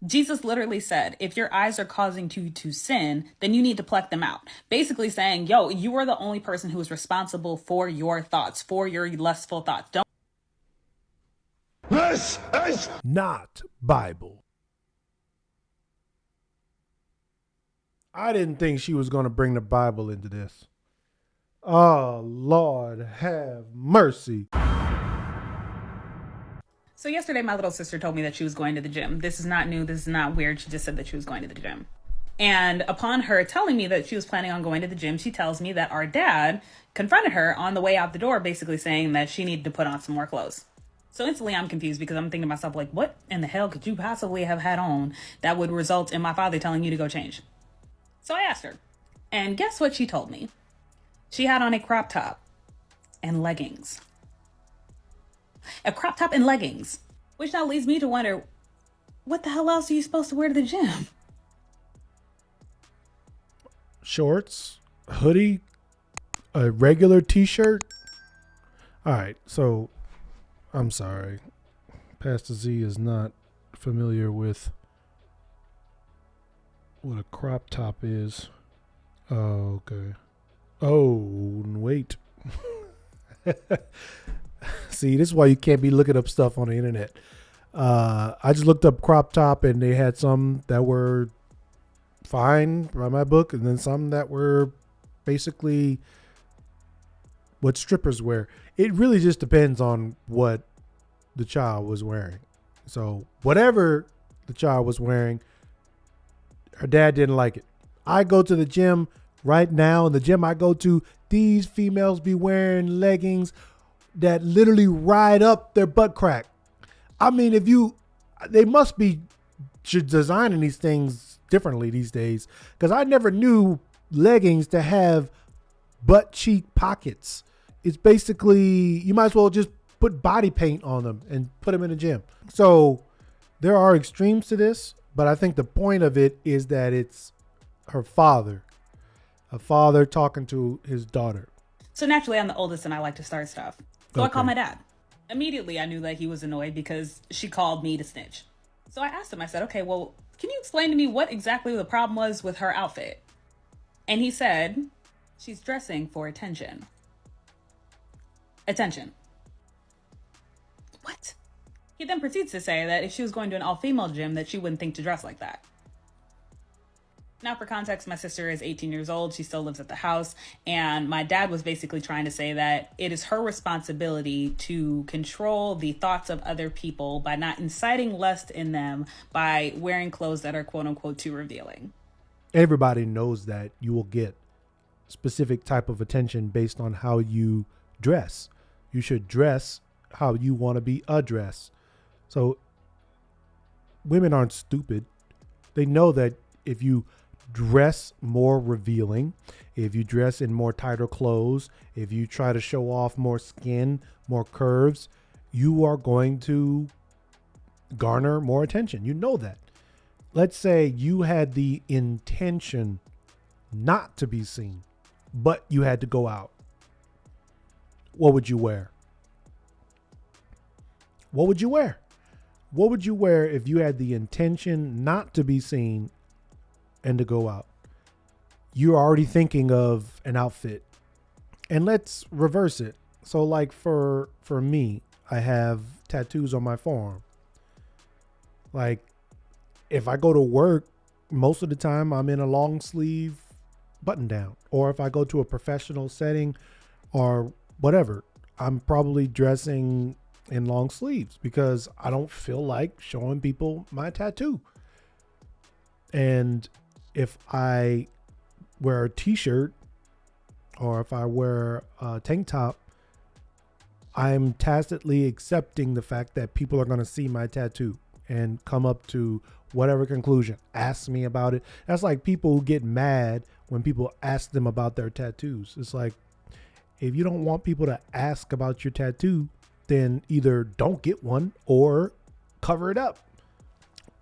Jesus literally said, if your eyes are causing you to sin, then you need to pluck them out. Basically saying, yo, you are the only person who is responsible for your thoughts, for your lustful thoughts. Don't. This is not Bible. I didn't think she was going to bring the Bible into this. Oh, Lord, have mercy. So yesterday, my little sister told me that she was going to the gym. This is not new. This is not weird. She just said that she was going to the gym. And upon her telling me that she was planning on going to the gym, she tells me that our dad confronted her on the way out the door, basically saying that she needed to put on some more clothes. So instantly I'm confused because I'm thinking to myself, like, what in the hell could you possibly have had on that would result in my father telling you to go change? So I asked her, and guess what she told me? She had on a crop top and leggings. A crop top and leggings, which now leads me to wonder, what the hell else are you supposed to wear to the gym? Shorts, hoodie, a regular t-shirt. All right, so I'm sorry. Pastor Z is not familiar with what a crop top is. Oh, okay. Oh, wait. See, this is why you can't be looking up stuff on the internet. I just looked up crop top and they had some that were fine by my book and then some that were basically what strippers wear. It really just depends on what the child was wearing. So whatever the child was wearing, her dad didn't like it. I go to the gym right now. In the gym I go to, these females be wearing leggings that literally ride up their butt crack. I mean, they must be designing these things differently these days, because I never knew leggings to have butt cheek pockets. It's basically, you might as well just put body paint on them and put them in the gym. So there are extremes to this, but I think the point of it is that it's her father, a father talking to his daughter. So naturally, I'm the oldest and I like to start stuff. So I Okay. called my dad. Immediately, I knew that he was annoyed because she called me to snitch. So I asked him, I said, okay, well, can you explain to me what exactly the problem was with her outfit? And he said, she's dressing for attention. Attention. What? He then proceeds to say that if she was going to an all-female gym, that she wouldn't think to dress like that. Now, for context, my sister is 18 years old. She still lives at the house. And my dad was basically trying to say that it is her responsibility to control the thoughts of other people by not inciting lust in them by wearing clothes that are quote unquote too revealing. Everybody knows that you will get specific type of attention based on how you dress. You should dress how you want to be addressed. So women aren't stupid. They know that if you dress more revealing, if you dress in more tighter clothes, if you try to show off more skin, more curves, you are going to garner more attention. You know that. Let's say you had the intention not to be seen, but you had to go out. What would you wear? What would you wear? What would you wear if you had the intention not to be seen and to go out? You're already thinking of an outfit. And let's reverse it. So like for me, I have tattoos on my forearm. Like if I go to work, most of the time I'm in a long sleeve button down. Or if I go to a professional setting or whatever, I'm probably dressing in long sleeves because I don't feel like showing people my tattoo. And if I wear a t-shirt or if I wear a tank top, I'm tacitly accepting the fact that people are going to see my tattoo and come up to whatever conclusion, ask me about it. That's like people who get mad when people ask them about their tattoos. It's like, if you don't want people to ask about your tattoo, then either don't get one or cover it up.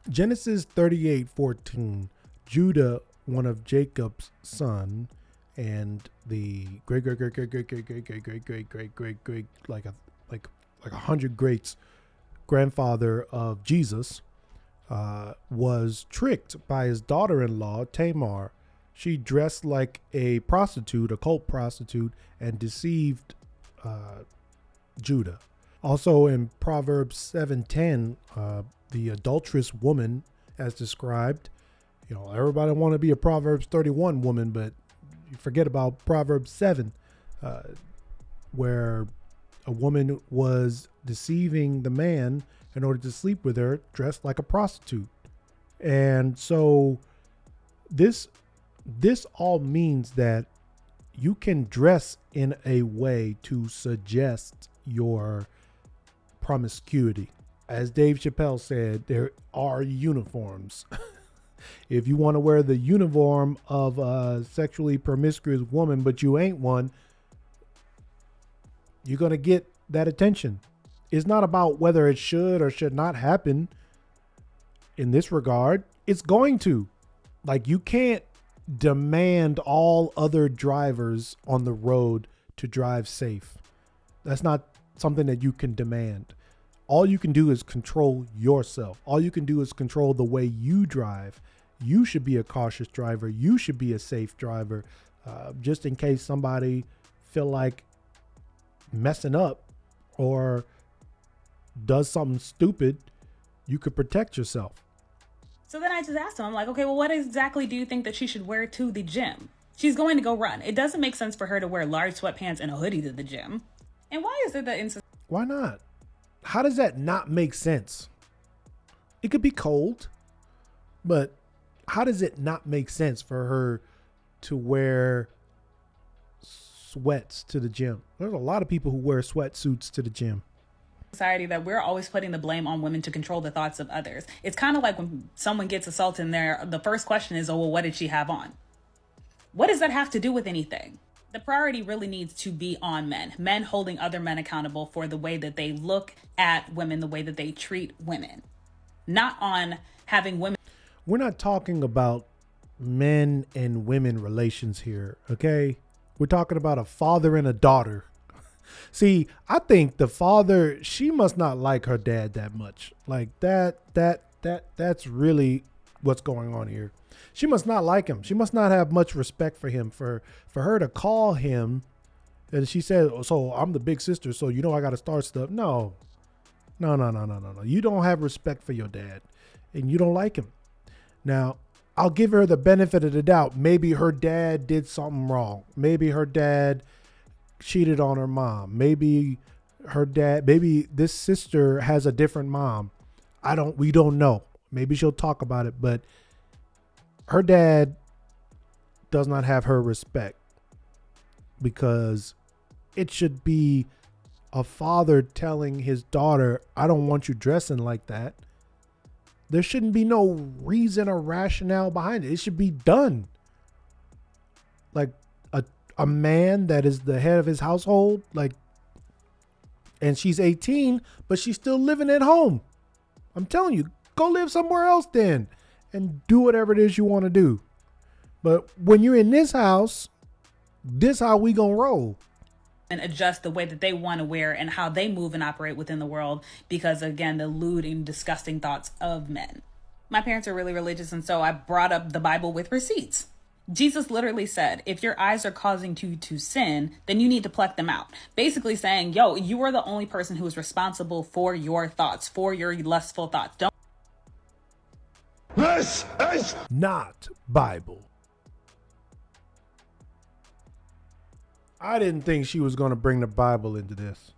Genesis 38:14, Judah, one of Jacob's son, and the great like 100 greats grandfather of Jesus, was tricked by his daughter-in-law, Tamar. She dressed like a prostitute, a cult prostitute, and deceived Judah. Also in Proverbs 7:10, the adulterous woman, as described, everybody want to be a Proverbs 31 woman, but you forget about Proverbs 7, where a woman was deceiving the man in order to sleep with her, dressed like a prostitute. And so this all means that you can dress in a way to suggest your promiscuity. As Dave Chapelle said, there are uniforms. If you want to wear the uniform of a sexually promiscuous woman, but you ain't one, you're going to get that attention. It's not about whether it should or should not happen in this regard. It's going to. Like, you can't demand all other drivers on the road to drive safe. That's not something that you can demand. All you can do is control yourself. All you can do is control the way you drive. You should be a cautious driver. You should be a safe driver. Just in case somebody feel like messing up or does something stupid, you could protect yourself. So then I just asked him, I'm like, okay, well, what exactly do you think that she should wear to the gym? She's going to go run. It doesn't make sense for her to wear large sweatpants and a hoodie to the gym. And why is it that why not? How does that not make sense? It could be cold, but how does it not make sense for her to wear sweats to the gym? There's a lot of people who wear sweatsuits to the gym. Society that we're always putting the blame on women to control the thoughts of others. It's kind of like when someone gets assaulted in there, the first question is, oh, well, what did she have on? What does that have to do with anything? The priority really needs to be on men holding other men accountable for the way that they look at women, the way that they treat women, not on having women. We're not talking about men and women relations here. Okay. We're talking about a father and a daughter. See, I think the father, she must not like her dad that much. Like that's really what's going on here. She must not like him. She must not have much respect for him, for her to call him. And she said, oh, so I'm the big sister, so I got to start stuff. No. You don't have respect for your dad and you don't like him. Now, I'll give her the benefit of the doubt. Maybe her dad did something wrong. Maybe her dad cheated on her mom. Maybe this sister has a different mom. We don't know. Maybe she'll talk about it, but her dad does not have her respect, because it should be a father telling his daughter, I don't want you dressing like that. There shouldn't be no reason or rationale behind it. It should be done. Like a man that is the head of his household, and she's 18, but she's still living at home. I'm telling you, go live somewhere else then and do whatever it is you want to do. But when you're in this house, this how we gonna roll. And adjust the way that they want to wear and how they move and operate within the world, because again, the lewd and disgusting thoughts of men. My parents are really religious, and so I brought up the Bible with receipts. Jesus literally said, if your eyes are causing you to sin, then you need to pluck them out. Basically saying, yo, you are the only person who is responsible for your thoughts, for your lustful thoughts. This is not Bible. I didn't think she was going to bring the Bible into this.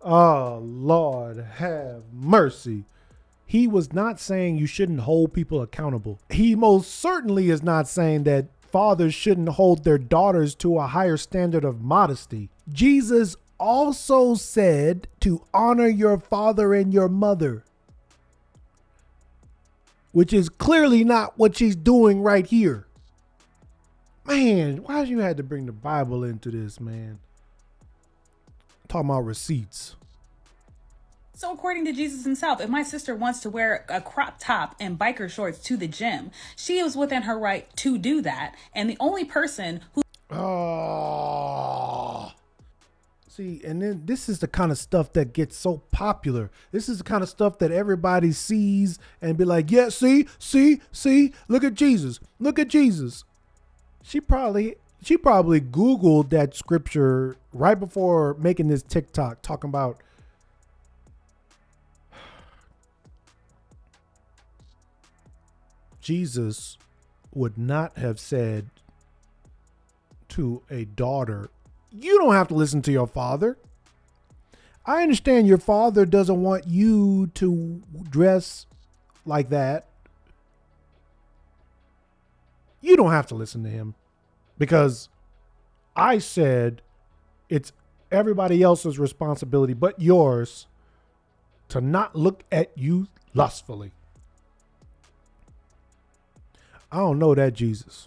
Oh, Lord, have mercy. He was not saying you shouldn't hold people accountable. He most certainly is not saying that fathers shouldn't hold their daughters to a higher standard of modesty. Jesus also said to honor your father and your mother, which is clearly not what she's doing right here. Man, why you had to bring the Bible into this, man? I'm talking about receipts. So according to Jesus himself, if my sister wants to wear a crop top and biker shorts to the gym, she is within her right to do that. And the only person who... Oh. See, and then this is the kind of stuff that gets so popular. This is the kind of stuff that everybody sees and be like, yeah, see, look at Jesus. Look at Jesus. She probably Googled that scripture right before making this TikTok talking about Jesus would not have said to a daughter, you don't have to listen to your father. I understand your father doesn't want you to dress like that. You don't have to listen to him because I said it's everybody else's responsibility but yours to not look at you lustfully. I don't know that Jesus.